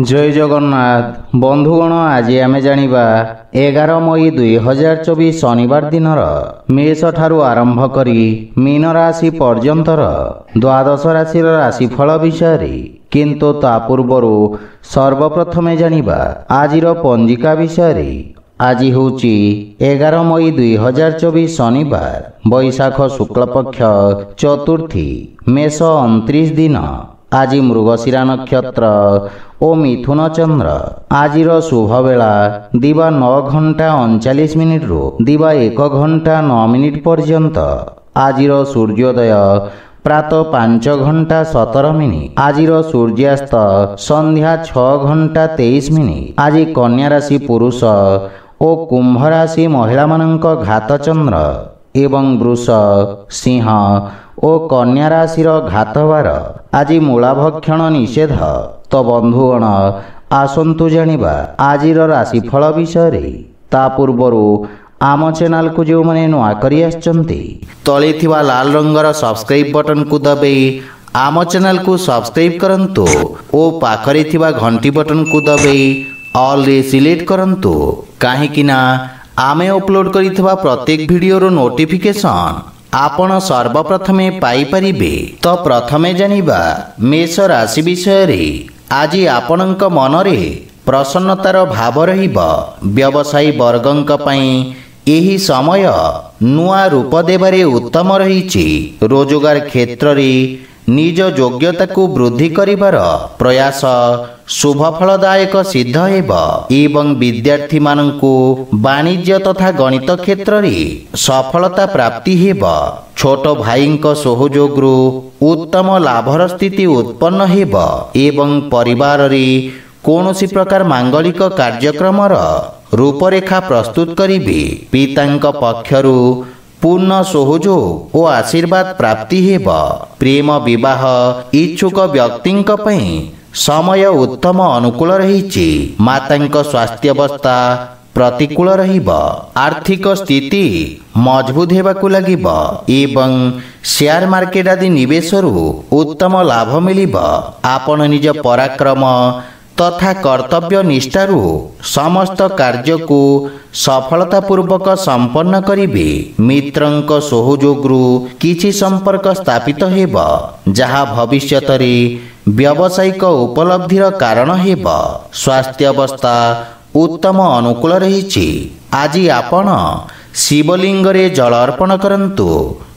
जय जगन्नाथ बंधुगण आज आम जानिबा 11 मई 2024 शनिवार दिनर मेष ठारू आरंभ करी मीन राशि पर्यंतर द्वादश राशि राशिफल विषय किंतु ता पूर्वरु सर्वप्रथमे जानिबा आजिर पंजिका विषय। आज होची 11 मई 2024 शनिवार बैशाख शुक्ल पक्ष चतुर्थी मेष 29 दिन। आज मृगशिरा नक्षत्र और मिथुन चंद्र। आजिर शुभ बेला दिवा 9 घंटा 39 मिनिट रु दिवा 1 घंटा 9 मिनिट पर्यंत। आजिर सूर्योदय प्रातः 5 घंटा 17 मिनिट। आजिर सूर्यास्त संध्या 6 घंटा 23 मिनिट। आज कन्या राशि पुरुष और कुंभ राशि महिला मानक घात चंद्र एवं वृष सिंह और कन्या राशि घातवार। आज मूला भक्षण निषेध। तो बंधुगण आसंतु जानिबा आजिर राशिफल विषय। ता पूर्वरु आम चैनल को जो मैंने नुआ करी आछंती तले थिबा लाल रंगर सब्सक्राइब बटन को दबाई आम चैनल को सब्सक्राइब करंतु और पाखरे थिबा घंटी बटन को दबाई ऑल रे सिलेक्ट करंतु काहेकि ना आमे अपलोड करिथिबा प्रत्येक वीडियो नोटिफिकेशन आपण सर्वप्रथमे पाई परिबे। तो प्रथमे जानिबा मेष राशि विषय। आज आपणक मनरे प्रसन्नतार भाव रहिबो। व्यवसायी वर्गंक पई एही समय नुआ रूप देबारे उत्तम रहिछि। रोजगार क्षेत्र रे निज योग्यता को वृद्धि करिवार प्रयास शुभ फलदायक सिद्ध हेब एवं विद्यार्थी मानंकु वाणिज्य तथा गणित क्षेत्र रे सफलता प्राप्ति हेब। छोट भाईंक सहयोगरु उत्तम लाभर स्थिति उत्पन्न हेब एवं परिवार रे कोनोसी प्रकार मांगलिक कार्यक्रमर रूपरेखा प्रस्तुत करिबे। पितांक पक्षरु पूर्ण सहयोग और आशीर्वाद प्राप्ति हेब। प्रेम विवाह इच्छुक व्यक्तिंक पई समय उत्तम अनुकूल रहिछि। मातांक स्वास्थ्यावस्था प्रतिकूल रहिब। आर्थिक स्थिति मजबूत हेबाकु लागिब एवं शेयर मार्केट आदि निवेशरु उत्तम लाभ मिलिब। आपण निज पराक्रम तथा कर्तव्य निष्ठारु समस्त कार्य को सफलता पूर्वक संपन्न करिबे। मित्रंक सहयोगरु किछि संपर्क स्थापित हेब जहा भविष्यत रे व्यावसायिक उपलब्धिर कारण हेब। स्वास्थ्य अवस्था उत्तम अनुकूल रहिछि। आज आपण शिवलिंग रे जल अर्पण करंतु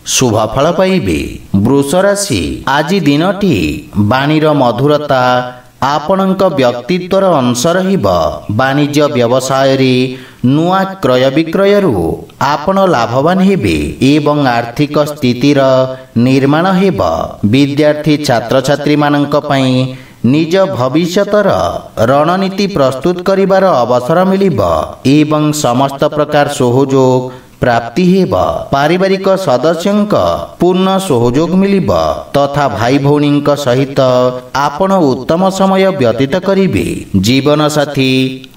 शुभ फल पाइबे। वृष राशि आज दिनटी वाणीर मधुरता आपणक व्यक्तित्वर अंश रहिब। वाणिज्य व्यवसाय रे नुआ क्रय विक्रय रु आपण लाभवान हेबे एवं आर्थिक स्थितिर निर्माण हेब। विद्यार्थी छात्र छात्री मानक पई निज भविष्यतर रणनीति प्रस्तुत करिवार अवसर मिलिब एवं समस्त प्रकार सहयोग प्राप्ति हेब। पारिवारिक सदस्यंक पूर्ण सहयोग मिलिब तथा भाई भौणींक सहित आपण उत्तम समय व्यतीत करिबे। जीवन साथी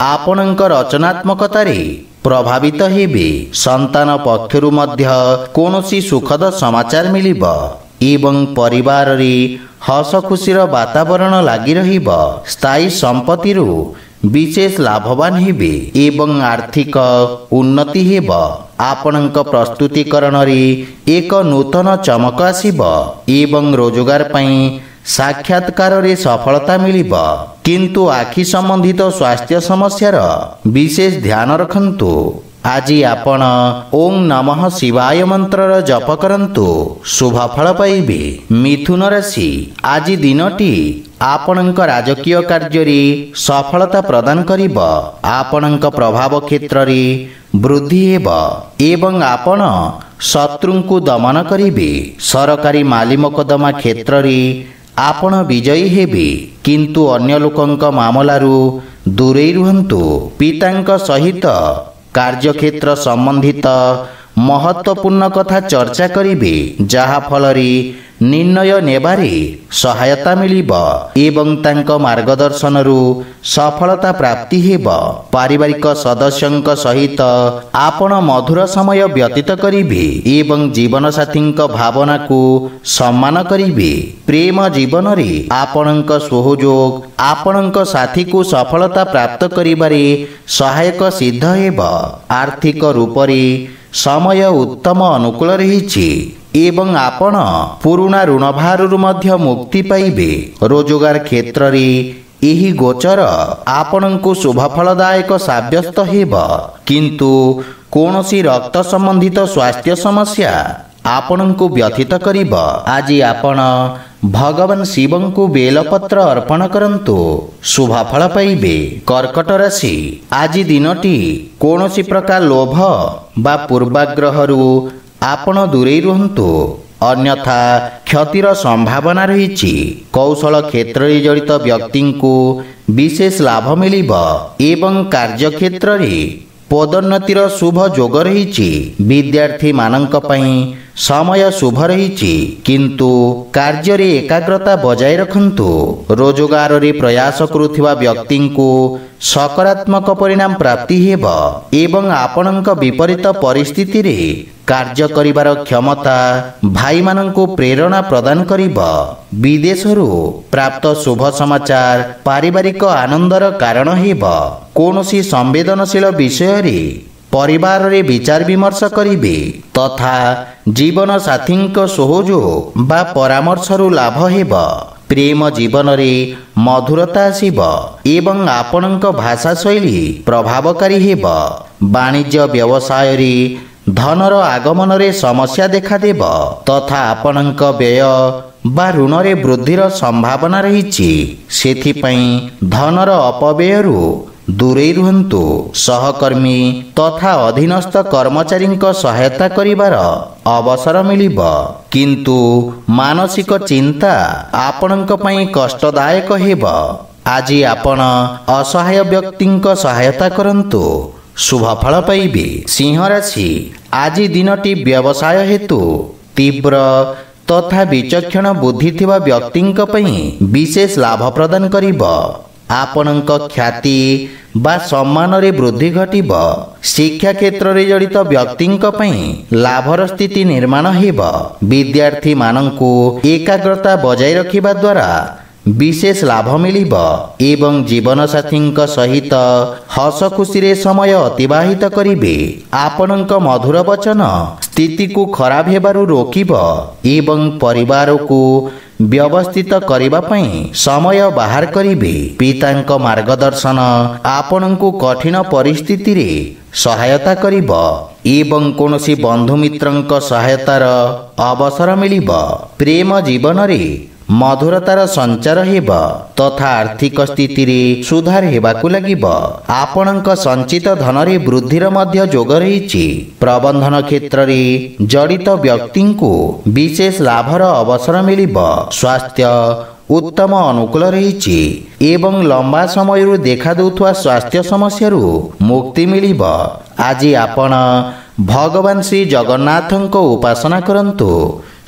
आपणक रचनात्मकतारे प्रभावित हेबे। संतान पक्षरु मध्य कोनोसी सुखद समाचार मिलिब एवं परिवार रे हस खुशीर वातावरण लागि रहिब। स्थायी संपत्ति रु विशेष लाभवान हेबे एवं आर्थिक उन्नति हेब। आपणक प्रस्तुतिकरण रे एक नूतन चमक आसीब एवं रोजगार पई साक्षात्कार रे सफलता मिलिब। किंतु आखि संबंधित स्वास्थ्य समस्यार विशेष ध्यान रखंतु। आज आपण ओम नमः शिवाय मंत्र जप करंतु शुभ फल पाइबे। मिथुन राशि आज दिनटी आपणक राजकीय कार्य रे सफलता प्रदान करिब। आपणक प्रभाव क्षेत्र रे वृद्धि हेब एवं आपण शत्रुंकु दमन करिबे। सरकारी माली मोकदमा क्षेत्र रे आपण विजयी हेबे किंतु अन्य लोकंक मामलारू दूरे रुहंतु। पितांक सहित कार्यक्षेत्र संबंधित महत्वपूर्ण कथा चर्चा करिबे जहा फल रे ନିର୍ଣ୍ଣୟ ନେବାରେ ସହାୟତା ମିଳିବ ଏବଂ ତାଙ୍କ ମାର୍ଗଦର୍ଶନରୁ ସଫଳତା ପ୍ରାପ୍ତି ହେବ। ପାରିବାରିକ ସଦସ୍ୟଙ୍କ ସହିତ ଆପଣ ମଧୁର ସମୟ ବ୍ୟତୀତ କରିବେ ଏବଂ ଜୀବନସାଥୀଙ୍କ ଭାବନାକୁ ସମ୍ମାନ କରିବେ। ପ୍ରେମ ଜୀବନରେ ଆପଣଙ୍କ ସହଯୋଗ ଆପଣଙ୍କ ସାଥୀକୁ ସଫଳତା ପ୍ରାପ୍ତ କରିବାରେ ସହାୟକ ସିଦ୍ଧ ହେବ। ଆର୍ଥିକ ରୂପରେ ସମୟ ଉତ୍ତମ ଅନୁକୂଳ ରହିଛି ଏବଂ ଆପଣ ପୁରୁଣା ଋଣଭାରରୁ ମଧ୍ୟ ମୁକ୍ତି ପାଇବେ। ରୋଜଗାର କ୍ଷେତ୍ରରେ ଏହି ଗୋଚର ଆପଣଙ୍କୁ ଶୁଭଫଳଦାୟକ ସାବ୍ୟସ୍ତ ହେବ, କିନ୍ତୁ କୌଣସି ରକ୍ତ ସମ୍ବନ୍ଧିତ ସ୍ୱାସ୍ଥ୍ୟ ସମସ୍ୟା ଆପଣଙ୍କୁ ବ୍ୟଥିତ କରିବ। ଆଜି ଆପଣ ଭଗବାନ ଶିବଙ୍କୁ ବେଲପତ୍ର ଅର୍ପଣ କରନ୍ତୁ, ଶୁଭଫଳ ପାଇବେ। କର୍କଟ ରାଶି, ଆଜି ଦିନଟି କୌଣସି ପ୍ରକାର ଲୋଭ ବା ପୂର୍ବାଗ୍ରହରୁ ଆପଣ ଦୂରେଇ ରୁହନ୍ତୁ, ଅନ୍ୟଥା କ୍ଷତିର ସମ୍ଭାବନା ରହିଛି। କୌଶଳ କ୍ଷେତ୍ରରେ ଜଡ଼ିତ ବ୍ୟକ୍ତିଙ୍କୁ ବିଶେଷ ଲାଭ ମିଳିବ ଏବଂ କାର୍ଯ୍ୟକ୍ଷେତ୍ରରେ ପଦୋନ୍ନତିର ଶୁଭ ଯୋଗ ରହିଛି। ବିଦ୍ୟାର୍ଥୀମାନଙ୍କ ପାଇଁ ସମୟ ଶୁଭ ରହିଛି, କିନ୍ତୁ କାର୍ଯ୍ୟରେ ଏକାଗ୍ରତା ବଜାୟ ରଖନ୍ତୁ। ରୋଜଗାରରେ ପ୍ରୟାସ କରୁଥିବା ବ୍ୟକ୍ତିଙ୍କୁ ସକାରାତ୍ମକ ପରିଣାମ ପ୍ରାପ୍ତି ହେବ ଏବଂ ଆପଣଙ୍କ ବିପରୀତ ପରିସ୍ଥିତିରେ କାର୍ଯ୍ୟ କରିବାର କ୍ଷମତା ଭାଇମାନଙ୍କୁ ପ୍ରେରଣା ପ୍ରଦାନ କରିବ। ବିଦେଶରୁ ପ୍ରାପ୍ତ ଶୁଭ ସମାଚାର ପାରିବାରିକ ଆନନ୍ଦର କାରଣ ହେବ। କୌଣସି ସମ୍ବେଦନଶୀଳ ବିଷୟରେ ପରିବାରରେ ବିଚାର ବିମର୍ଶ କରିବେ ତଥା ଜୀବନ ସାଥୀଙ୍କ ସହଯୋଗ ବା ପରାମର୍ଶରୁ ଲାଭ ହେବ। ପ୍ରେମ ଜୀବନରେ ମଧୁରତା ଆସିବ ଏବଂ ଆପଣଙ୍କ ଭାଷା ଶୈଳୀ ପ୍ରଭାବକାରୀ ହେବ। ବାଣିଜ୍ୟ ବ୍ୟବସାୟରେ ଧନର ଆଗମନରେ ସମସ୍ୟା ଦେଖାଦେବ ତଥା ଆପଣଙ୍କ ବ୍ୟୟ ବା ଋଣରେ ବୃଦ୍ଧିର ସମ୍ଭାବନା ରହିଛି। ସେଥିପାଇଁ ଧନର ଅପବ୍ୟୟରୁ ଦୂରେଇ ରୁହନ୍ତୁ। ସହକର୍ମୀ ତଥା ଅଧୀନସ୍ଥ କର୍ମଚାରୀଙ୍କ ସହାୟତା କରିବାର ଅବସର ମିଳିବ, କିନ୍ତୁ ମାନସିକ ଚିନ୍ତା ଆପଣଙ୍କ ପାଇଁ କଷ୍ଟଦାୟକ ହେବ। ଆଜି ଆପଣ ଅସହାୟ ବ୍ୟକ୍ତିଙ୍କ ସହାୟତା କରନ୍ତୁ, ଶୁଭଫଳ ପାଇବେ। ସିଂହ ରାଶି, ଆଜି ଦିନଟି ବ୍ୟବସାୟ ହେତୁ ତୀବ୍ର ତଥା ବିଚକ୍ଷଣ ବୁଦ୍ଧି ଥିବା ବ୍ୟକ୍ତିଙ୍କ ପାଇଁ ବିଶେଷ ଲାଭ ପ୍ରଦାନ କରିବ। ଆପଣଙ୍କ ଖ୍ୟାତି ବା ସମ୍ମାନରେ ବୃଦ୍ଧି ଘଟିବ। ଶିକ୍ଷା କ୍ଷେତ୍ରରେ ଜଡ଼ିତ ବ୍ୟକ୍ତିଙ୍କ ପାଇଁ ଲାଭର ସ୍ଥିତି ନିର୍ମାଣ ହେବ। ବିଦ୍ୟାର୍ଥୀମାନଙ୍କୁ ଏକାଗ୍ରତା ବଜାୟ ରଖିବା ଦ୍ୱାରା ବିଶେଷ ଲାଭ ମିଳିବ ଏବଂ ଜୀବନସାଥୀଙ୍କ ସହିତ ହସ ଖୁସିରେ ସମୟ ଅତିବାହିତ କରିବେ। ଆପଣଙ୍କ ମଧୁର ବଚନ ସ୍ଥିତିକୁ ଖରାପ ହେବାରୁ ରୋକିବ ଏବଂ ପରିବାରକୁ ବ୍ୟବସ୍ଥିତ କରିବା ପାଇଁ ସମୟ ବାହାର କରିବେ। ପିତାଙ୍କ ମାର୍ଗଦର୍ଶନ ଆପଣଙ୍କୁ କଠିନ ପରିସ୍ଥିତିରେ ସହାୟତା କରିବ ଏବଂ କୌଣସି ବନ୍ଧୁମିତ୍ରଙ୍କ ସହାୟତାର ଅବସର ମିଳିବ। ପ୍ରେମ ଜୀବନରେ ମଧୁରତାର ସଞ୍ଚାର ହେବ ତଥା ଆର୍ଥିକ ସ୍ଥିତିରେ ସୁଧାର ହେବାକୁ ଲାଗିବ। ଆପଣଙ୍କ ସଞ୍ଚିତ ଧନରେ ବୃଦ୍ଧିର ମଧ୍ୟ ଯୋଗ ରହିଛି। ପ୍ରବନ୍ଧନ କ୍ଷେତ୍ରରେ ଜଡ଼ିତ ବ୍ୟକ୍ତିଙ୍କୁ ବିଶେଷ ଲାଭର ଅବସର ମିଳିବ। ସ୍ୱାସ୍ଥ୍ୟ ଉତ୍ତମ ଅନୁକୂଳ ରହିଛି ଏବଂ ଲମ୍ବା ସମୟରୁ ଦେଖାଦେଉଥିବା ସ୍ୱାସ୍ଥ୍ୟ ସମସ୍ୟାରୁ ମୁକ୍ତି ମିଳିବ। ଆଜି ଆପଣ ଭଗବାନ ଶ୍ରୀ ଜଗନ୍ନାଥଙ୍କ ଉପାସନା କରନ୍ତୁ,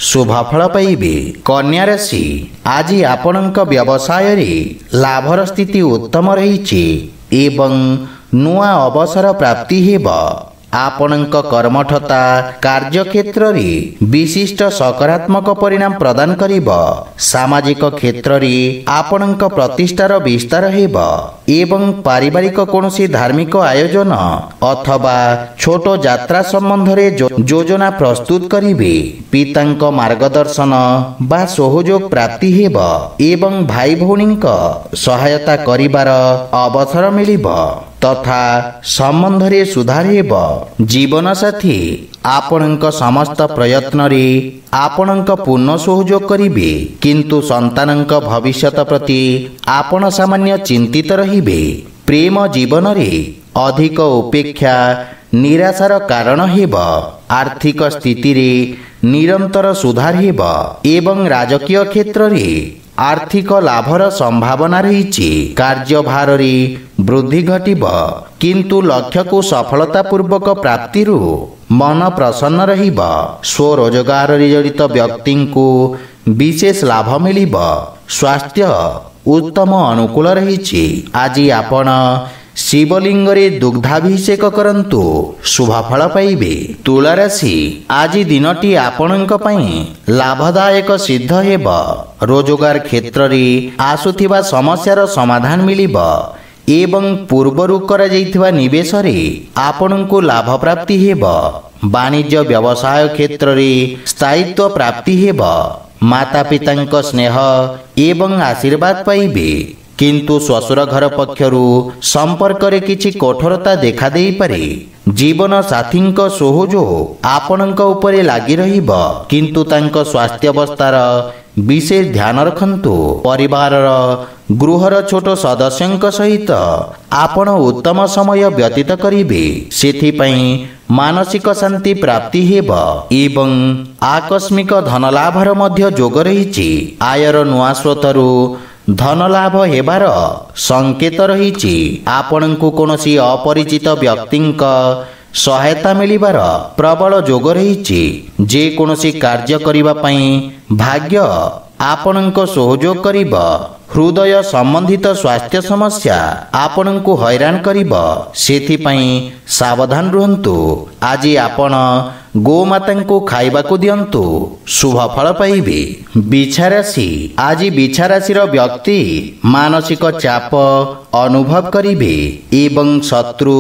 ଶୁଭଫଳ ପାଇବେ। କନ୍ୟା ରାଶି, ଆଜି ଆପଣଙ୍କ ବ୍ୟବସାୟରେ ଲାଭର ସ୍ଥିତି ଉତ୍ତମ ରହିଛି ଏବଂ ନୂଆ ଅବସର ପ୍ରାପ୍ତି ହେବ। ଆପଣଙ୍କ କର୍ମଠତା କାର୍ଯ୍ୟକ୍ଷେତ୍ରରେ ବିଶିଷ୍ଟ ସକାରାତ୍ମକ ପରିଣାମ ପ୍ରଦାନ କରିବ। ସାମାଜିକ କ୍ଷେତ୍ରରେ ଆପଣଙ୍କ ପ୍ରତିଷ୍ଠାର ବିସ୍ତାର ହେବ ଏବଂ ପାରିବାରିକ କୌଣସି ଧାର୍ମିକ ଆୟୋଜନ ଅଥବା ଛୋଟ ଯାତ୍ରା ସମ୍ବନ୍ଧରେ ଯୋଜନା ପ୍ରସ୍ତୁତ କରିବେ। ପିତାଙ୍କ ମାର୍ଗଦର୍ଶନ ବା ସହଯୋଗ ପ୍ରାପ୍ତି ହେବ ଏବଂ ଭାଇ ଭଉଣୀଙ୍କ ସହାୟତା କରିବାର ଅବସର ମିଳିବ ତଥା ସମ୍ବନ୍ଧରେ ସୁଧାର ହେବ। ଜୀବନସାଥୀ ଆପଣଙ୍କ ସମସ୍ତ ପ୍ରୟତ୍ନରେ ଆପଣଙ୍କ ପୂର୍ଣ୍ଣ ସହଯୋଗ କରିବେ, କିନ୍ତୁ ସନ୍ତାନଙ୍କ ଭବିଷ୍ୟତ ପ୍ରତି ଆପଣ ସାମାନ୍ୟ ଚିନ୍ତିତ ରହିବେ। ପ୍ରେମ ଜୀବନରେ ଅଧିକ ଉପେକ୍ଷା ନିରାଶାର କାରଣ ହେବ। ଆର୍ଥିକ ସ୍ଥିତିରେ ନିରନ୍ତର ସୁଧାର ହେବ ଏବଂ ରାଜକୀୟ କ୍ଷେତ୍ରରେ ଆର୍ଥିକ ଲାଭର ସମ୍ଭାବନା ରହିଛି। କାର୍ଯ୍ୟଭାରରେ ବୃଦ୍ଧି ଘଟିବ, କିନ୍ତୁ ଲକ୍ଷ୍ୟକୁ ସଫଳତାପୂର୍ବକ ପ୍ରାପ୍ତିରୁ ମନ ପ୍ରସନ୍ନ ରହିବ। ସ୍ୱରୋଜଗାରରେ ଜଡ଼ିତ ବ୍ୟକ୍ତିଙ୍କୁ विशेष लाभ मिलिब। स्वास्थ्य उत्तम अनुकूल रहिछि। आज आपण शिवलिंगरे दुग्धाभिषेक करंतु शुभफल पाइबे। तुला राशि आज दिनटी आपणक पई लाभदायक सिद्ध हेब। रोजगार क्षेत्र रे आसुथिबा समस्यार समाधान मिलिब एवं पूर्वरु करा जाइथिबा निवेश रे आपणको लाभ प्राप्ति हेब। वाणिज्य व्यवसाय क्षेत्र रे स्थायित्व प्राप्ति हेब। माता पितांक स्नेह एवं आशीर्वाद पाइबे। किंतु ससुर घर पक्षरु संपर्क रे किछि कठोरता देखा देई पारे। जीवन साथींक सहयोग आपणक उपरे लागि रहिब, किंतु तांक स्वास्थ्य अवस्थार विशेष ध्यान रखंतु। परिवारर गृहर छोट सदस्यंक सहित आपण उत्तम समय व्यतीत करिवे। सेथिपई मानसिक शांति प्राप्ति हेब एवं आकस्मिक धनलाभर मध्य जोग रहिछि। आयर नुआ स्रोतरु धनलाभ हेबार संकेत रहिछि। आपणको कोनोसी अपरिचित व्यक्तिंक सहायता मिलिबार प्रबल जोग रहिछि। जे कोनोसी कार्य करिबा पई भाग्य आपणको सहयोग करिब। हृदय संबंधित स्वास्थ्य समस्या आपणको हैरान करिब, सेथिपई सावधान रहंतु। आज आपण गोमातांको खाइबाकू दियंतु, शुभ फल पाइबे। बिछा राशि आज बिछा राशिर व्यक्ति मानसिक चाप अनुभव करिवे एवं शत्रु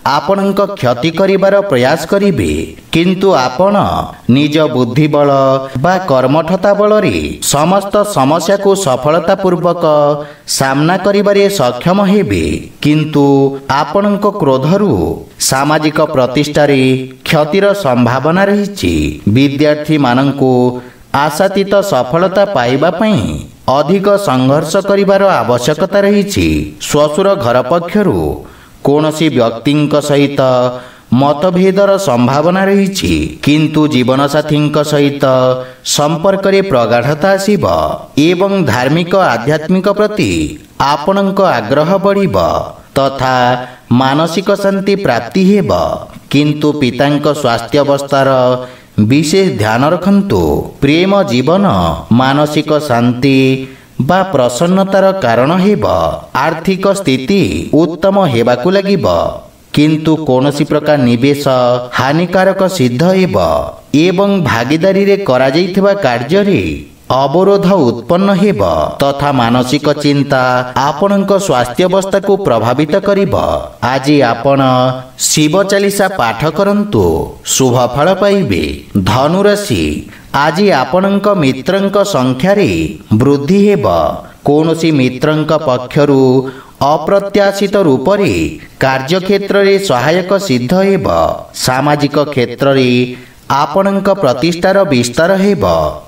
आपणक क्षति करिबार प्रयास करिवे, किंतु आपण निज बुद्धि बल बा कर्मठता बल रे समस्त समस्या को सफलता पूर्वक सामना करिबारे सक्षम हेबे। किंतु आपणक क्रोधरु सामाजिक प्रतिष्ठा रे क्षतिर संभावना रहिछि। विद्यार्थी मानंको आशातीत सफलता पाइबा पई अधिक संघर्ष करिबार आवश्यकता रहिछि। स्वसुर घर पक्षरु कोनोसी व्यक्तिंक सहित मतभेदर संभावना रहिछि, किंतु जीवन साथींक सहित संपर्क रे प्रगाढ़ता आसिब एवं धार्मिक आध्यात्मिक प्रति आपणक आग्रह बढ़िब तथा मानसिक शांति प्राप्ति हेब। किंतु पितांक स्वास्थ्य अवस्थार विशेष ध्यान रखंतु। प्रेम जीवन मानसिक शांति बा प्रसन्नतार कारण हेब। आर्थिक स्थिति उत्तम हेबाकू लागिब, किंतु कोनोसी प्रकार निवेश हानिकारक सिद्ध हेब एवं भागीदारी रे करा जाइथिबा कार्य रे अवरोध उत्पन्न हेब तथा मानसिक चिंता आपणक स्वास्थ्य अवस्था को प्रभावित करिब। आज आपण शिव चालीसा पाठ करंतु, शुभ फल पाइबे। धनु राशि आज आपणक मित्रंक संख्या रे वृद्धि हेब। कोनोसी मित्रंक पक्षरु अप्रत्याशित रूप रे कार्य क्षेत्र रे सहायक सिद्ध हेब। सामाजिक क्षेत्र रे आपणक प्रतिष्ठार विस्तार हेब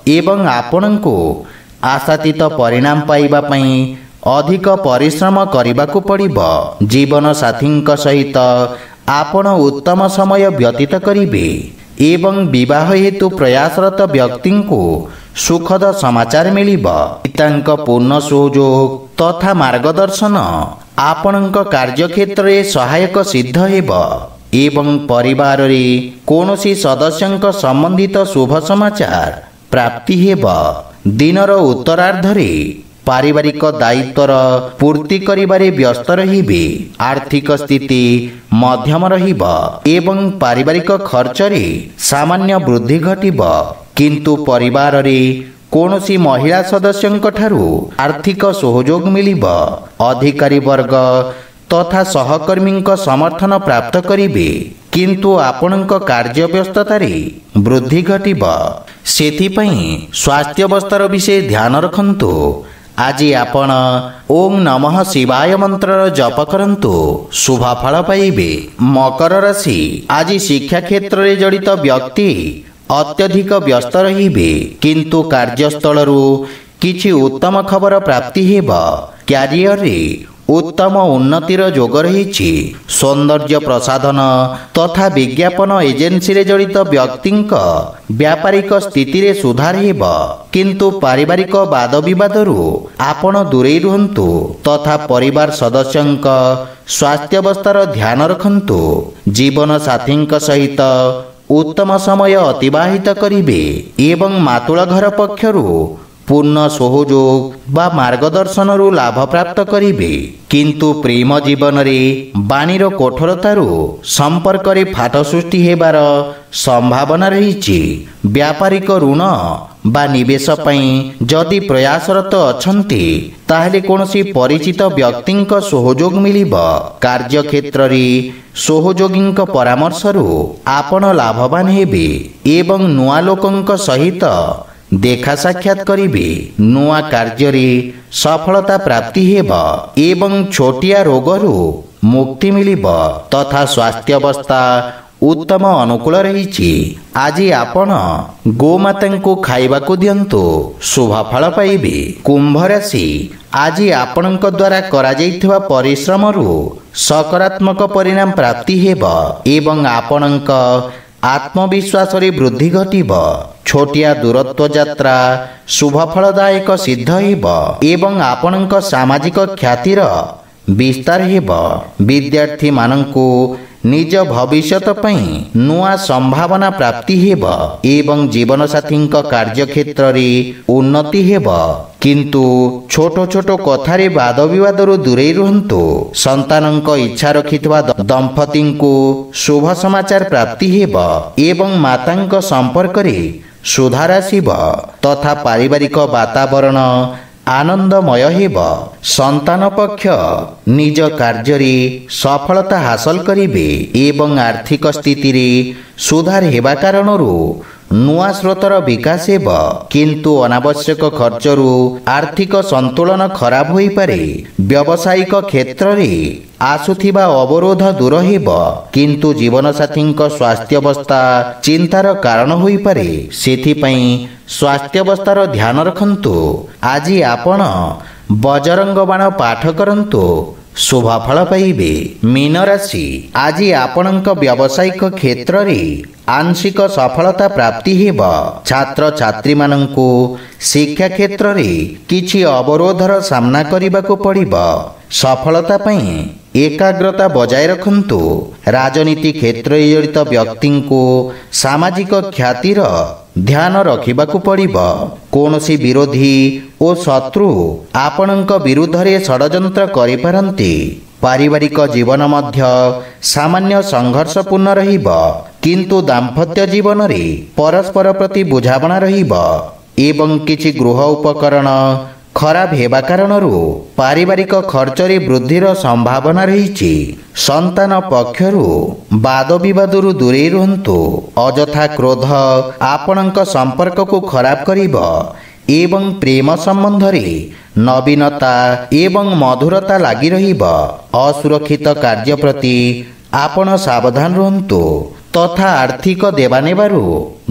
एवं आपणको आशातीत परिणाम पाइबा पई अधिक परिश्रम करिबाकू पड़िब। जीवन साथींक सहित आपण उत्तम समय व्यतीत करिवे एवं विवाह हेतु प्रयासरत व्यक्तिंको सुखद समाचार मिलिब। पितांक पूर्ण सहयोग तथा मार्गदर्शन आपणक कार्यक्षेत्र रे सहायक सिद्ध हेब एवं परिवार रे कोनोसी सदस्यंक संबंधित शुभ समाचार प्राप्ति हेब। दिनर उत्तरार्ध रे पारिवारिक दायित्वर पूर्ति करिबारे व्यस्त रहिबे। आर्थिक स्थिति मध्यम रहिब एवं पारिवारिक खर्च रे सामान्य वृद्धि घटिब, किंतु परिवार रे कोनोसी महिला सदस्यंक ठारू आर्थिक सहयोग मिलिब। अधिकारी वर्ग तथा सहकर्मींक समर्थन प्राप्त करिवे, किंतु आपणक कार्य व्यस्तता रे वृद्धि घटिब। सेथिपई स्वास्थ्य अवस्थार विषय ध्यान रखंतु। आज आपण ओम नमः शिवाय मंत्र जप करंतु, शुभ फल पाइबे। मकर राशि आज शिक्षा क्षेत्र रे जड़ित व्यक्ति अत्यधिक व्यस्त रहिबे, किंतु कार्यस्थलरू किछि उत्तम खबर प्राप्ति हेब। क्यारियर रे उत्तम उन्नतिर जोग रहिछि। सौंदर्य प्रसाधन तथा विज्ञापन एजेंसी रे जड़ित व्यक्तिंक व्यापारिक स्थिति रे सुधार हेब, किंतु पारिवारिक वाद विवादरू आपण दूरेई रुहंतु तथा परिवार सदस्यंक स्वास्थ्य अवस्थार ध्यान रखंतु। जीवन साथींक सहित उत्तम समय अतिबाहित करिवे एवं मातुल घर पक्षरु ପୂର୍ଣ୍ଣ ସହଯୋଗ ବା ମାର୍ଗଦର୍ଶନରୁ ଲାଭ ପ୍ରାପ୍ତ କରିବେ। କିନ୍ତୁ ପ୍ରେମ ଜୀବନରେ ବାଣୀର କଠୋରତାରୁ ସମ୍ପର୍କରେ ଫାଟ ସୃଷ୍ଟି ହେବାର ସମ୍ଭାବନା ରହିଛି। ବ୍ୟାପାରିକ ଋଣ ବା ନିବେଶ ପାଇଁ ଯଦି ପ୍ରୟାସରତ ଅଛନ୍ତି ତାହେଲେ କୌଣସି ପରିଚିତ ବ୍ୟକ୍ତିଙ୍କ ସହଯୋଗ ମିଳିବ। କାର୍ଯ୍ୟକ୍ଷେତ୍ରରେ ସହଯୋଗୀଙ୍କ ପରାମର୍ଶରୁ ଆପଣ ଲାଭବାନ ହେବେ ଏବଂ ନୂଆ ଲୋକଙ୍କ ସହିତ ଦେଖା ସାକ୍ଷାତ କରିବେ। ନୂଆ କାର୍ଯ୍ୟରେ ସଫଳତା ପ୍ରାପ୍ତି ହେବ ଏବଂ ଛୋଟିଆ ରୋଗରୁ ମୁକ୍ତି ମିଳିବ ତଥା ସ୍ୱାସ୍ଥ୍ୟାବସ୍ଥା ଉତ୍ତମ ଅନୁକୂଳ ରହିଛି। ଆଜି ଆପଣ ଗୋମାତାଙ୍କୁ ଖାଇବାକୁ ଦିଅନ୍ତୁ, ଶୁଭ ଫଳ ପାଇବେ। କୁମ୍ଭ ରାଶି, ଆଜି ଆପଣଙ୍କ ଦ୍ୱାରା କରାଯାଇଥିବା ପରିଶ୍ରମରୁ ସକାରାତ୍ମକ ପରିଣାମ ପ୍ରାପ୍ତି ହେବ ଏବଂ ଆପଣଙ୍କ ଆତ୍ମବିଶ୍ୱାସରେ ବୃଦ୍ଧି ଘଟିବ। ଛୋଟିଆ ଦୂରତ୍ୱ ଯାତ୍ରା ଶୁଭଫଳଦାୟକ ସିଦ୍ଧ ହେବ ଏବଂ ଆପଣଙ୍କ ସାମାଜିକ ଖ୍ୟାତିର ବିସ୍ତାର ହେବ। ବିଦ୍ୟାର୍ଥୀମାନଙ୍କୁ ନିଜ ଭବିଷ୍ୟତ ପାଇଁ ନୂଆ ସମ୍ଭାବନା ପ୍ରାପ୍ତି ହେବ ଏବଂ ଜୀବନସାଥୀଙ୍କ କାର୍ଯ୍ୟକ୍ଷେତ୍ରରେ ଉନ୍ନତି ହେବ। କିନ୍ତୁ ଛୋଟ ଛୋଟ କଥାରେ ବାଦ ବିବାଦରୁ ଦୂରେଇ ରୁହନ୍ତୁ। ସନ୍ତାନଙ୍କ ଇଚ୍ଛା ରଖିଥିବା ଦମ୍ପତିଙ୍କୁ ଶୁଭ ସମାଚାର ପ୍ରାପ୍ତି ହେବ ଏବଂ ମାତାଙ୍କ ସମ୍ପର୍କରେ ସୁଧାର ଆସିବ ତଥା ପାରିବାରିକ ବାତାବରଣ ଆନନ୍ଦମୟ ହେବ। ସନ୍ତାନ ପକ୍ଷ ନିଜ କାର୍ଯ୍ୟରେ ସଫଳତା ହାସଲ କରିବେ ଏବଂ ଆର୍ଥିକ ସ୍ଥିତିରେ ସୁଧାର ହେବା କାରଣରୁ ନୂଆ ସ୍ରୋତର ବିକାଶ ହେବ। କିନ୍ତୁ ଅନାବଶ୍ୟକ ଖର୍ଚ୍ଚରୁ ଆର୍ଥିକ ସନ୍ତୁଳନ ଖରାପ ହୋଇପାରେ। ବ୍ୟବସାୟିକ କ୍ଷେତ୍ରରେ ଆସୁଥିବା ଅବରୋଧ ଦୂର ହେବ କିନ୍ତୁ ଜୀବନସାଥୀଙ୍କ ସ୍ୱାସ୍ଥ୍ୟାବସ୍ଥା ଚିନ୍ତାର କାରଣ ହୋଇପାରେ। ସେଥିପାଇଁ ସ୍ୱାସ୍ଥ୍ୟାବସ୍ଥାର ଧ୍ୟାନ ରଖନ୍ତୁ। ଆଜି ଆପଣ ବଜରଙ୍ଗ ବାଣ ପାଠ କରନ୍ତୁ, ଶୁଭ ଫଳ ପାଇବେ। ମୀନ ରାଶି, ଆଜି ଆପଣଙ୍କ ବ୍ୟବସାୟିକ କ୍ଷେତ୍ରରେ ଆଂଶିକ ସଫଳତା ପ୍ରାପ୍ତି ହେବ। ଛାତ୍ରଛାତ୍ରୀମାନଙ୍କୁ ଶିକ୍ଷା କ୍ଷେତ୍ରରେ କିଛି ଅବରୋଧର ସାମ୍ନା କରିବାକୁ ପଡ଼ିବ। ସଫଳତା ପାଇଁ ଏକାଗ୍ରତା ବଜାୟ ରଖନ୍ତୁ। ରାଜନୀତି କ୍ଷେତ୍ରରେ ଜଡ଼ିତ ବ୍ୟକ୍ତିଙ୍କୁ ସାମାଜିକ ଖ୍ୟାତିର ଧ୍ୟାନ ରଖିବାକୁ ପଡ଼ିବ। କୌଣସି ବିରୋଧୀ ଓ ଶତ୍ରୁ ଆପଣଙ୍କ ବିରୁଦ୍ଧରେ ଷଡ଼ଯନ୍ତ୍ର କରିପାରନ୍ତି। ପାରିବାରିକ ଜୀବନ ମଧ୍ୟ ସାମାନ୍ୟ ସଂଘର୍ଷପୂର୍ଣ୍ଣ ରହିବ କିନ୍ତୁ ଦାମ୍ପତ୍ୟ ଜୀବନରେ ପରସ୍ପର ପ୍ରତି ବୁଝାମଣା ରହିବ ଏବଂ କିଛି ଗୃହ ଉପକରଣ ଖରାପ ହେବା କାରଣରୁ ପାରିବାରିକ ଖର୍ଚ୍ଚରେ ବୃଦ୍ଧିର ସମ୍ଭାବନା ରହିଛି। ସନ୍ତାନ ପକ୍ଷରୁ ବାଦ ବିବାଦରୁ ଦୂରେଇ ରୁହନ୍ତୁ। ଅଯଥା କ୍ରୋଧ ଆପଣଙ୍କ ସମ୍ପର୍କକୁ ଖରାପ କରିବ ଏବଂ ପ୍ରେମ ସମ୍ବନ୍ଧରେ ନବୀନତା ଏବଂ ମଧୁରତା ଲାଗି ରହିବ। ଅସୁରକ୍ଷିତ କାର୍ଯ୍ୟ ପ୍ରତି ଆପଣ ସାବଧାନ ରୁହନ୍ତୁ ତଥା ଆର୍ଥିକ ଦେବାନେବାରୁ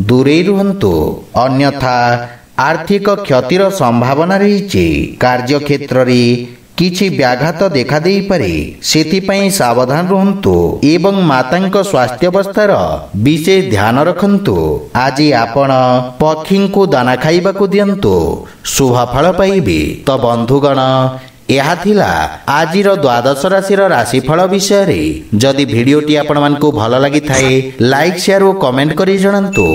ଦୂରେଇ ରୁହନ୍ତୁ, ଅନ୍ୟଥା ଆର୍ଥିକ କ୍ଷତିର ସମ୍ଭାବନା ରହିଛି। କାର୍ଯ୍ୟକ୍ଷେତ୍ରରେ କିଛି ବ୍ୟାଘାତ ଦେଖାଦେଇପାରେ, ସେଥିପାଇଁ ସାବଧାନ ରୁହନ୍ତୁ ଏବଂ ମାତାଙ୍କ ସ୍ୱାସ୍ଥ୍ୟାବସ୍ଥାର ବିଶେଷ ଧ୍ୟାନ ରଖନ୍ତୁ। ଆଜି ଆପଣ ପକ୍ଷୀଙ୍କୁ ଦାନା ଖାଇବାକୁ ଦିଅନ୍ତୁ, ଶୁଭ ଫଳ ପାଇବେ। ତ ବନ୍ଧୁଗଣ, ଏହା ଥିଲା ଆଜିର ଦ୍ୱାଦଶ ରାଶିର ରାଶିଫଳ ବିଷୟରେ। ଯଦି ଭିଡ଼ିଓଟି ଆପଣମାନଙ୍କୁ ଭଲ ଲାଗିଥାଏ ଲାଇକ୍, ସେୟାର ଓ କମେଣ୍ଟ କରି ଜଣାନ୍ତୁ।